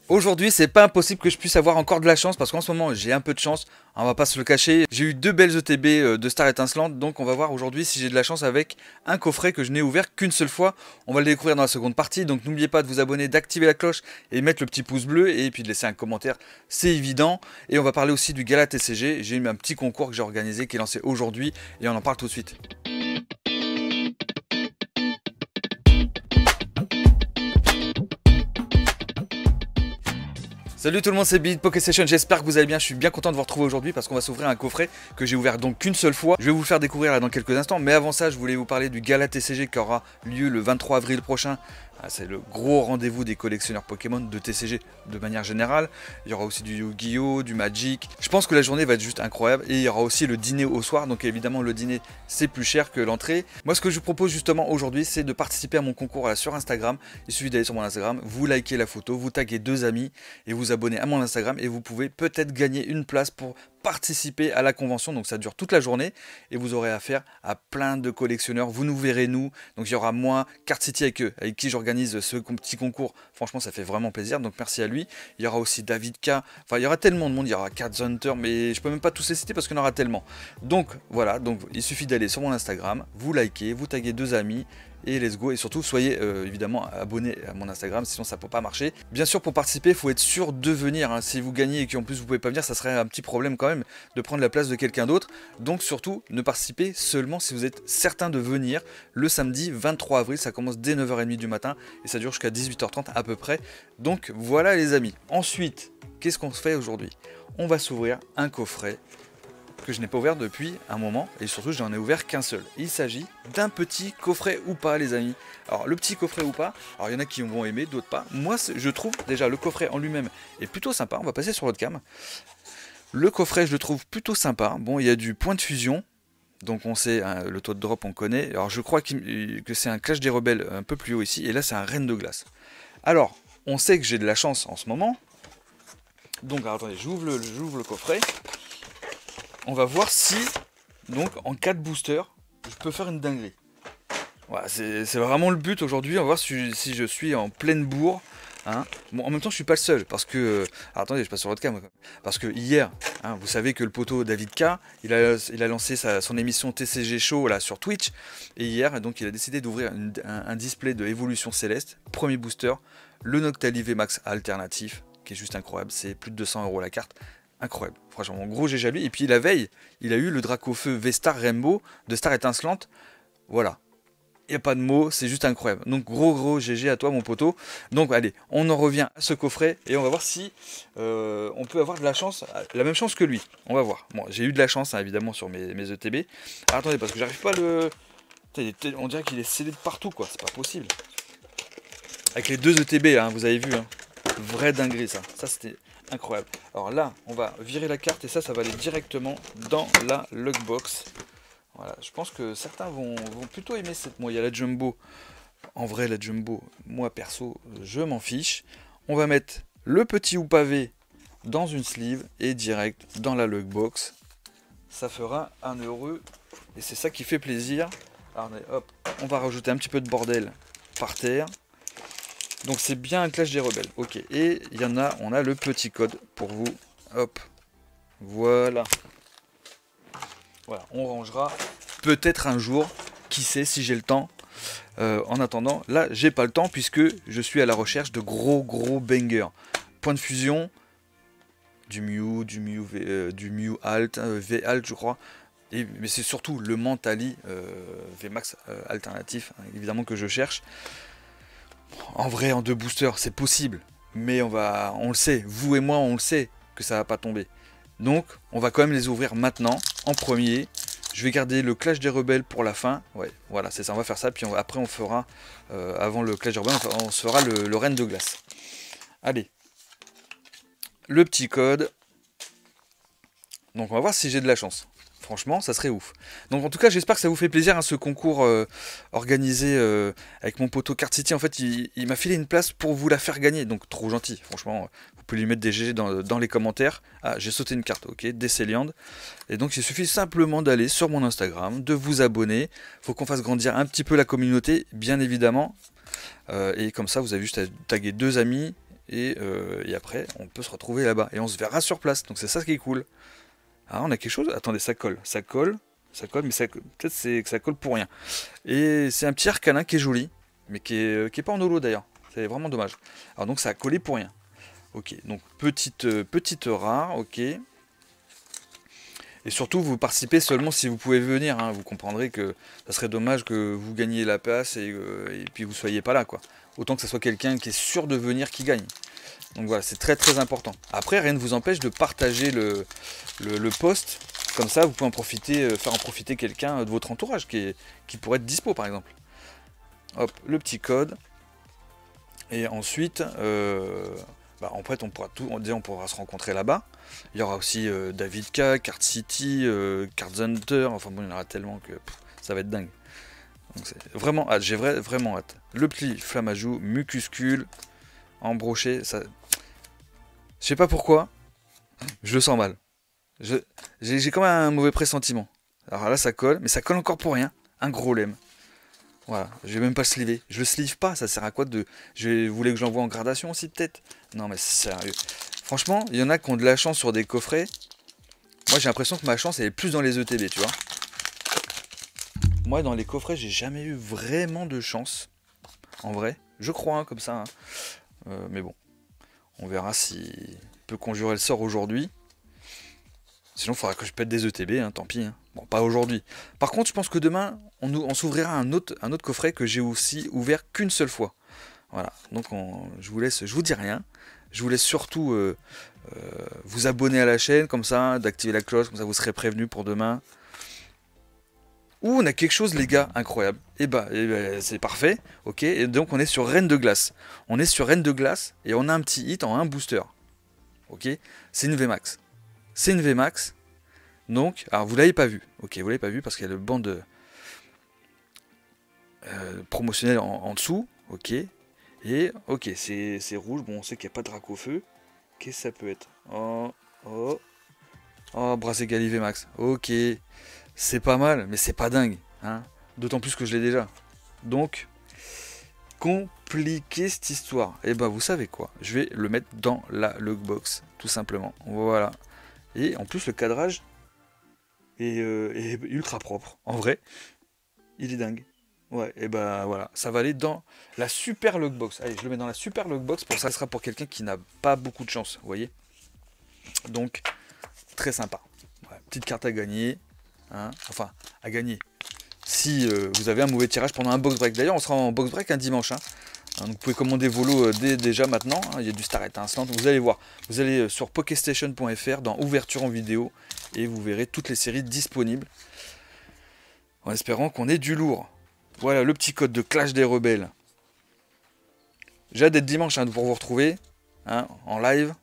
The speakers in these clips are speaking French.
Aujourd'hui, c'est pas impossible que je puisse avoir encore de la chance parce qu'en ce moment, j'ai un peu de chance. On va pas se le cacher. J'ai eu deux belles ETB de Star Étincelante, donc on va voir aujourd'hui si j'ai de la chance avec un coffret que je n'ai ouvert qu'une seule fois. On va le découvrir dans la seconde partie, donc n'oubliez pas de vous abonner, d'activer la cloche et mettre le petit pouce bleu et puis de laisser un commentaire, c'est évident. Et on va parler aussi du gala TCG. J'ai eu un petit concours que j'ai organisé qui est lancé aujourd'hui et on en parle tout de suite. Salut tout le monde, c'est Bid Poké Session, j'espère que vous allez bien, je suis bien content de vous retrouver aujourd'hui parce qu'on va s'ouvrir un coffret que j'ai ouvert donc qu'une seule fois. Je vais vous le faire découvrir là dans quelques instants, mais avant ça je voulais vous parler du gala TCG qui aura lieu le 23 avril prochain. C'est le gros rendez-vous des collectionneurs Pokémon de TCG de manière générale. Il y aura aussi du Yu-Gi-Oh, du Magic. Je pense que la journée va être juste incroyable et il y aura aussi le dîner au soir. Donc évidemment le dîner c'est plus cher que l'entrée. Moi ce que je vous propose justement aujourd'hui c'est de participer à mon concours là, sur Instagram. Il suffit d'aller sur mon Instagram, vous likez la photo, vous taguez deux amis et vous abonnez à mon Instagram et vous pouvez peut-être gagner une place pour participer à la convention. Donc ça dure toute la journée et vous aurez affaire à plein de collectionneurs. Vous nous verrez nous. Donc il y aura moi, Card City avec eux, avec qui j'organise ce petit concours. Franchement ça fait vraiment plaisir. Donc merci à lui. Il y aura aussi David K. Enfin il y aura tellement de monde. Il y aura Cards Hunter, mais je peux même pas tous les citer parce qu'il y en aura tellement. Donc voilà. Donc il suffit d'aller sur mon Instagram, vous likez, vous taguez deux amis. Et let's go, et surtout soyez évidemment abonnés à mon Instagram, sinon ça peut pas marcher. Bien sûr pour participer il faut être sûr de venir, hein. Si vous gagnez et qu'en plus vous pouvez pas venir, ça serait un petit problème quand même de prendre la place de quelqu'un d'autre. Donc surtout ne participez seulement si vous êtes certain de venir le samedi 23 avril, ça commence dès 9h30 du matin et ça dure jusqu'à 18h30 à peu près. Donc voilà les amis. Ensuite, qu'est-ce qu'on se fait aujourd'hui? On va s'ouvrir un coffret que je n'ai pas ouvert depuis un moment et surtout je n'en ai ouvert qu'un seul. Il s'agit d'un petit coffret ou pas les amis. Alors le petit coffret ou pas, alors il y en a qui vont aimer, d'autres pas. Moi je trouve déjà le coffret en lui-même est plutôt sympa, on va passer sur l'autre cam. Le coffret je le trouve plutôt sympa, bon il y a du point de fusion, donc on sait hein, le taux de drop on connaît. Alors je crois que c'est un Clash des Rebelles un peu plus haut ici et là c'est un Reine de Glace. Alors on sait que j'ai de la chance en ce moment, donc alors, attendez j'ouvre le coffret. On va voir si, donc en 4 boosters, je peux faire une dinguerie. Voilà, c'est vraiment le but aujourd'hui. On va voir si je suis en pleine bourre. Hein. Bon, en même temps, je suis pas le seul parce que. Alors, attendez, je passe sur votre cam. Parce que hier, hein, vous savez que le poteau David K, il a lancé son émission TCG Show là, sur Twitch. Et hier, donc, il a décidé d'ouvrir un display de Évolution Céleste. Premier booster, le Noctali VMAX alternatif, qui est juste incroyable. C'est plus de 200 € la carte. Incroyable, franchement, gros GG à lui. Et puis la veille, il a eu le Dracofeu V-Star Rainbow de Star Étincelante. Voilà, il n'y a pas de mots, c'est juste incroyable. Donc gros GG à toi mon poteau. Donc allez, on en revient à ce coffret et on va voir si on peut avoir de la chance, la même chance que lui. On va voir. Bon, j'ai eu de la chance hein, évidemment sur mes ETB. Alors, attendez, parce que j'arrive pas à le... On dirait qu'il est scellé de partout quoi, c'est pas possible. Avec les deux ETB, hein, vous avez vu, hein. Vraie dinguerie ça. Ça c'était... incroyable. Alors là, on va virer la carte et ça va aller directement dans la logbox. Voilà, je pense que certains vont plutôt aimer cette... Moi, il y a la jumbo. En vrai, la jumbo, moi perso, je m'en fiche. On va mettre le petit ou pavé dans une sleeve et direct dans la logbox. Ça fera un heureux et c'est ça qui fait plaisir. Alors, hop, on va rajouter un petit peu de bordel par terre. Donc c'est bien un Clash des Rebelles. Ok, et il y en a, on a le petit code pour vous. Hop, voilà. Voilà, on rangera peut-être un jour, qui sait si j'ai le temps. En attendant, là j'ai pas le temps puisque je suis à la recherche de gros bangers. Point de fusion, du Mew Alt, V Alt je crois. Mais c'est surtout le Mentali VMAX alternatif, hein, évidemment que je cherche. En vrai, en deux boosters, c'est possible. Mais on le sait, vous et moi, on le sait que ça va pas tomber. Donc, on va quand même les ouvrir maintenant, en premier. Je vais garder le Clash des Rebelles pour la fin. Ouais, voilà, c'est ça, on va faire ça. Puis après, on fera, avant le Clash des Rebelles, on se fera le Reine de Glace. Allez. Le petit code. Donc, on va voir si j'ai de la chance. Franchement, ça serait ouf. Donc en tout cas, j'espère que ça vous fait plaisir hein, ce concours organisé avec mon poteau Card City. En fait, il m'a filé une place pour vous la faire gagner. Donc trop gentil. Franchement, vous pouvez lui mettre des GG dans les commentaires. Ah, j'ai sauté une carte. Ok, Desceliand. Et donc il suffit simplement d'aller sur mon Instagram, de vous abonner. Faut qu'on fasse grandir un petit peu la communauté, bien évidemment. Et comme ça, vous avez juste à taguer deux amis. Et après, on peut se retrouver là-bas. Et on se verra sur place. Donc c'est ça qui est cool. Ah, on a quelque chose. Attendez, ça colle. Ça colle. Ça colle, mais peut-être c'est que ça colle pour rien. Et c'est un petit arcanin qui est joli. Mais qui est pas en holo d'ailleurs. C'est vraiment dommage. Alors donc ça a collé pour rien. Ok, donc petite rare, ok. Et surtout, vous participez seulement si vous pouvez venir. Hein. Vous comprendrez que ça serait dommage que vous gagniez la place et puis vous soyez pas là, quoi. Autant que ce soit quelqu'un qui est sûr de venir qui gagne. Donc voilà, c'est très très important. Après, rien ne vous empêche de partager le post. Comme ça, vous pouvez en profiter, faire en profiter quelqu'un de votre entourage qui pourrait être dispo, par exemple. Hop, le petit code. Et ensuite, en fait, on pourra se rencontrer là-bas. Il y aura aussi David K, Card City, Card Hunter. Enfin bon, il y en aura tellement que ça va être dingue. Donc c'est vraiment hâte, j'ai vraiment hâte. Le pli Flammajou, Mucuscule, embroché, ça. Je sais pas pourquoi, je le sens mal. J'ai quand même un mauvais pressentiment. Alors là, ça colle, mais ça colle encore pour rien. Un gros lemme. Voilà, je vais même pas le sliver. Je le slive pas, ça sert à quoi de. Vous voulez que j'envoie en gradation aussi, peut-être? Non, mais c'est sérieux. Franchement, il y en a qui ont de la chance sur des coffrets. Moi, j'ai l'impression que ma chance, elle est plus dans les ETB, tu vois. Moi, dans les coffrets, j'ai jamais eu vraiment de chance. En vrai, je crois, hein, comme ça. Hein. Mais bon, on verra si peut conjurer le sort aujourd'hui. Sinon, il faudra que je pète des ETB, hein, tant pis. Hein. Bon, pas aujourd'hui. Par contre, je pense que demain, on s'ouvrira un autre coffret que j'ai aussi ouvert qu'une seule fois. Voilà, donc je vous dis rien. Je vous laisse surtout vous abonner à la chaîne, comme ça, d'activer la cloche, comme ça vous serez prévenu pour demain. Ouh, on a quelque chose, les gars, incroyable. Et bah, c'est parfait, ok. Et donc, on est sur Reine de Glace. On est sur Reine de Glace et on a un petit hit en un booster. Ok, c'est une VMAX. C'est une VMAX. Donc, alors vous l'avez pas vu. Ok, vous l'avez pas vu parce qu'il y a le bande promotionnel en dessous. Ok. Et, ok, c'est rouge. Bon, on sait qu'il n'y a pas de Dracofeu. Qu'est-ce que ça peut être? Oh, Brazegali VMAX. Ok. C'est pas mal, mais c'est pas dingue. Hein, d'autant plus que je l'ai déjà. Donc, compliqué cette histoire. Et ben, vous savez quoi? Je vais le mettre dans la logbox, tout simplement. Voilà. Et en plus, le cadrage est ultra propre. En vrai, il est dingue. Ouais, et ben voilà, ça va aller dans la super logbox. Allez, je le mets dans la super logbox. Pour ça, ce sera pour quelqu'un qui n'a pas beaucoup de chance, vous voyez. Donc, très sympa. Ouais, petite carte à gagner. Hein, enfin, à gagner. Si vous avez un mauvais tirage pendant un box break. D'ailleurs, on sera en box break un dimanche. Hein. Donc, vous pouvez commander vos lots déjà maintenant. Hein. Il y a du Star Étincelante. Vous allez voir. Vous allez sur pokestation.fr dans ouverture en vidéo et vous verrez toutes les séries disponibles. En espérant qu'on ait du lourd. Voilà le petit code de Clash des Rebelles. J'ai hâte d'être dimanche hein, pour vous retrouver hein, en live.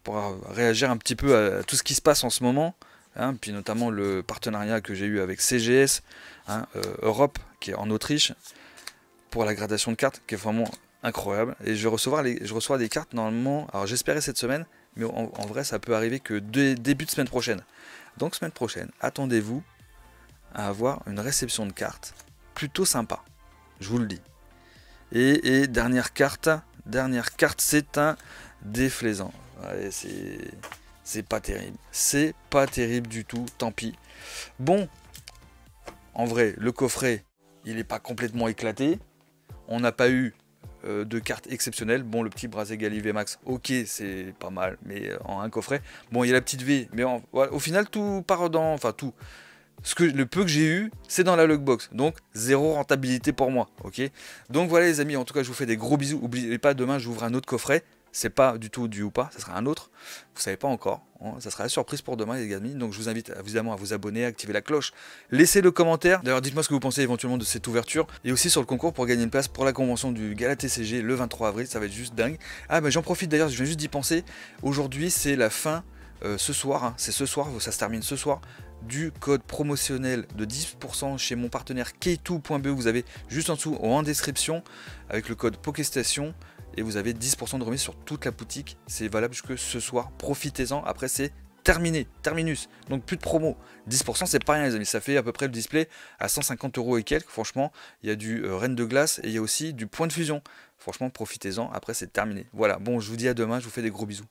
Pour réagir un petit peu à tout ce qui se passe en ce moment. Hein, puis notamment le partenariat que j'ai eu avec CGS hein, Europe, qui est en Autriche, pour la gradation de cartes, qui est vraiment incroyable. Et je reçois des cartes normalement, alors j'espérais cette semaine, mais en vrai ça peut arriver que début de semaine prochaine. Donc semaine prochaine, attendez-vous à avoir une réception de cartes plutôt sympa, je vous le dis. Et dernière carte, c'est un déflaisant. Ouais, c'est pas terrible. C'est pas terrible du tout, tant pis. Bon, en vrai, le coffret, il n'est pas complètement éclaté. On n'a pas eu de cartes exceptionnelles. Bon, le petit Brazegali VMAX, ok, c'est pas mal, mais en un coffret. Bon, il y a la petite V, mais au final, tout part dans... Enfin, tout. Le peu que j'ai eu, c'est dans la logbox. Donc, zéro rentabilité pour moi, ok. Donc voilà les amis, en tout cas, je vous fais des gros bisous. N'oubliez pas, demain, j'ouvre un autre coffret. C'est pas du tout du ou pas, ça sera un autre. Vous savez pas encore. Hein, ça sera la surprise pour demain les amis. Donc je vous invite évidemment à vous abonner, à activer la cloche. Laissez le commentaire. D'ailleurs dites-moi ce que vous pensez éventuellement de cette ouverture. Et aussi sur le concours pour gagner une place pour la convention du Gala TCG le 23 avril. Ça va être juste dingue. Ah mais j'en profite d'ailleurs, je viens juste d'y penser. Aujourd'hui c'est la fin ce soir. Hein, c'est ce soir, ça se termine ce soir. Du code promotionnel de 10% chez mon partenaire K2.be. Vous avez juste en dessous en description avec le code Pokestation. Et vous avez 10% de remise sur toute la boutique. C'est valable jusque ce soir. Profitez-en. Après, c'est terminé, terminus, donc plus de promo. 10% c'est pas rien les amis, ça fait à peu près le display à 150 € et quelques. Franchement, il y a du reine de glace et il y a aussi du point de fusion. Franchement, profitez-en, après c'est terminé. Voilà, bon, je vous dis à demain, je vous fais des gros bisous.